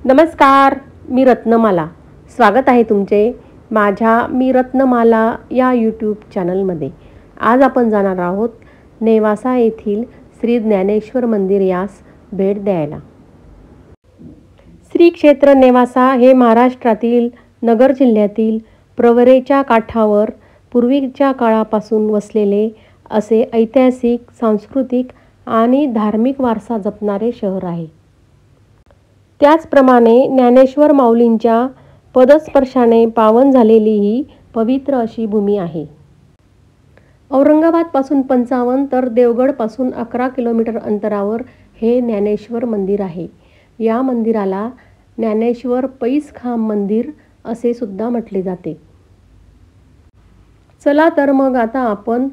नमस्कार, मी रत्नमाला. स्वागत आहे तुमचे माझ्या मी रत्नमाला या यूट्यूब चॅनलमध्ये. आज आपण जाणार आहोत नेवासा येथील श्री ज्ञानेश्वर मंदिर यास भेट द्यायला. श्री क्षेत्र नेवासा हे महाराष्ट्रातील नगर जिल्ह्यातील प्रवरेच्या काठावर पूर्वीच्या काळापासून वसलेले असे ऐतिहासिक, सांस्कृतिक आणि धार्मिक वारसा जपणारे शहर आहे. त्याचप्रमाणे ज्ञानेश्वर माऊलींच्या पदस्पर्शाने पावन झालेली ही पवित्र अशी भूमी आहे. औरंगाबादपासून 55 तर देवगडपासून 11 किलोमीटर अंतरावर हे ज्ञानेश्वर मंदिर आहे. या मंदिराला ज्ञानेश्वर पैसखांब मंदिर असे सुद्धा म्हटले जाते. चला तर मग आता आपण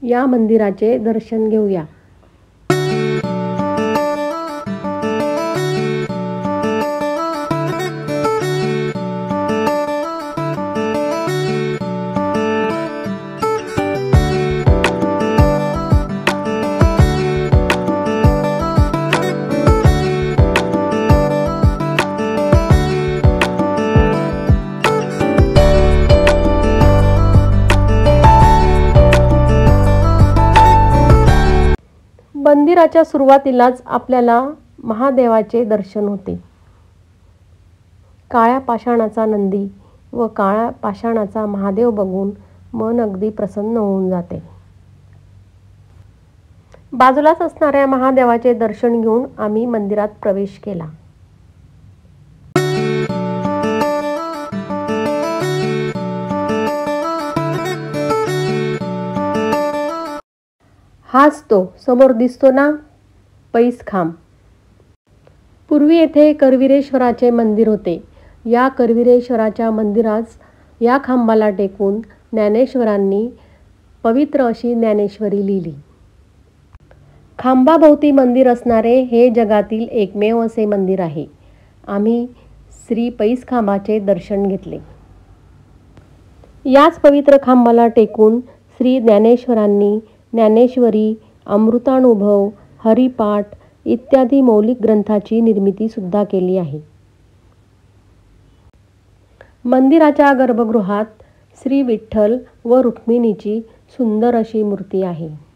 या मंदिराचे दर्शन घेऊया. मंदिराच्या सुरुवातीलाच आपल्याला महादेवाचे दर्शन होते. काळ्या पाषाणाचा नंदी व काळ्या पाषाणाचा महादेव बघून मन अगदी प्रसन्न होऊन जाते. बाजूलाच असणाऱ्या महादेवाचे दर्शन घेऊन आम्ही मंदिरात प्रवेश केला. हाच तो समोर दिसतो ना पैसखांब. पूर्वी येथे करवीरेश्वराचे मंदिर होते. या करवीरेश्वराच्या मंदिरास या खांबाला टेकून ज्ञानेश्वरांनी पवित्र अशी ज्ञानेश्वरी लिहिली. खांबाभोवती मंदिर असणारे हे जगातील एकमेव असे मंदिर आहे. आम्ही श्री पैसखांबाचे दर्शन घेतले. याच पवित्र खांबाला टेकून श्री ज्ञानेश्वरांनी ज्ञानेश्वरी, अमृतानुभव, हरिपाठ इत्यादी मौलिक ग्रंथाची निर्मिती सुद्धा केली आहे. मंदिराच्या गर्भगृहात श्री विठ्ठल व रुक्मिणीची सुंदर अशी मूर्ती आहे.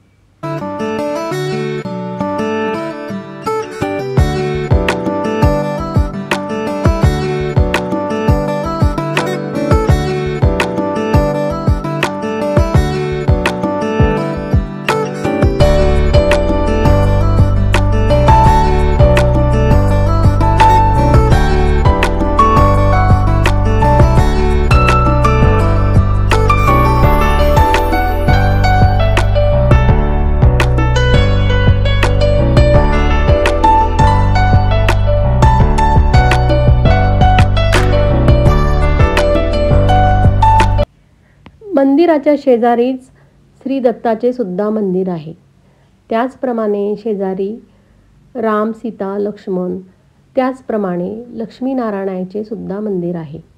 मंदिराच्या शेजारीच श्री दत्ताचे सुद्धा मंदिर आहे. त्याचप्रमाणे शेजारी राम, सीता, लक्ष्मण, त्याचप्रमाणे लक्ष्मीनारायणाचे सुद्धा मंदिर आहे.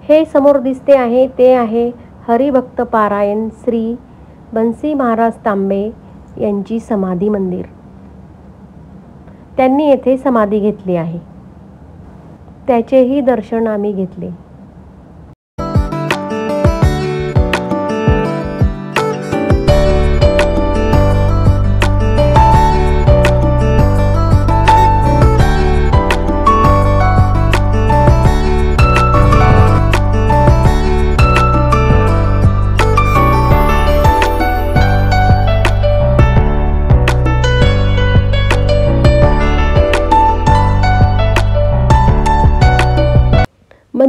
हे समोर दिसते आहे ते आहे हरिभक्त पारायण श्री बन्सी महाराज तांबे यांची समाधी मंदिर. त्यांनी येथे समाधी घेतली आहे. त्याचेही दर्शन आम्ही घेतले.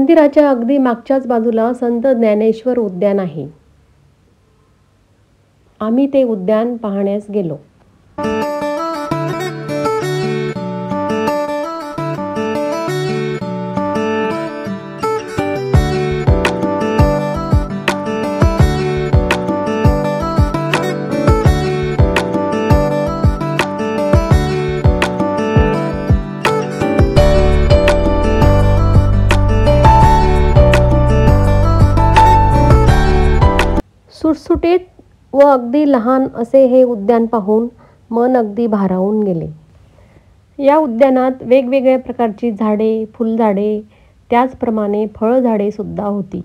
मंदिराच्या अगदी मागच्याच बाजूला संत ज्ञानेश्वर उद्यान आहे. आम्ही ते उद्यान पाहण्यास गेलो. सुटसुटीत व अगदी लहान असे हे उद्यान पाहून मन अगदी भारावून गेले. या उद्यानात वेगवेगळ्या प्रकारची झाडे, फुलझाडे, त्याचप्रमाणे फळझाडे सुद्धा होती.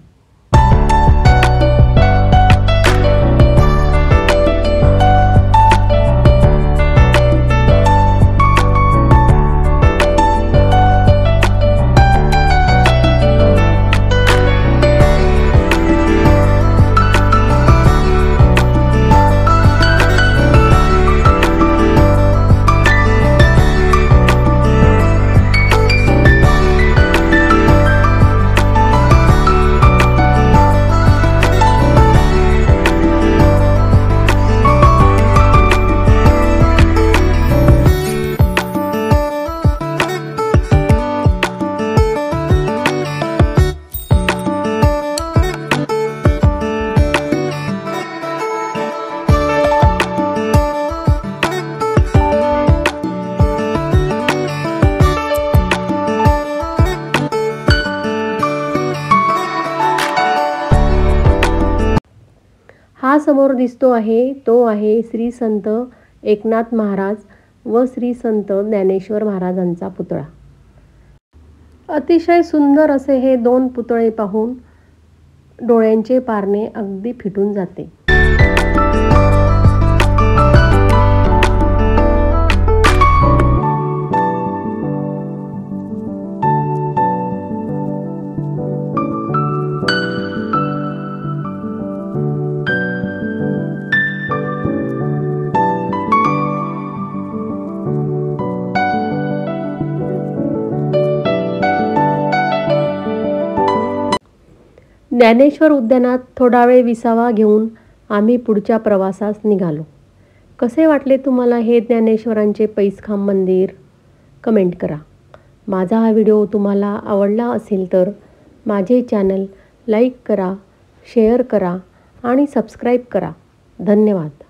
हा समोर दिसतो आहे तो आहे श्री संत एकनाथ महाराज व श्री संत ज्ञानेश्वर महाराजांचा पुतळा. अतिशय सुंदर असे हे दोन पुतळे पाहून डोळ्यांचे पारणे अगदी फिटून जाते. ज्ञानेश्वर उद्यानात थोडा वेळ विसावा घेऊन आम्ही पुढच्या प्रवासास निघालो. कसे वाटले तुम्हाला हे ज्ञानेश्वरांचे पैसखांब मंदिर? कमेंट करा. माझा हा व्हिडिओ तुम्हाला आवडला असेल तर माझे चॅनल लाईक करा, शेअर करा आणि सबस्क्राईब करा. धन्यवाद.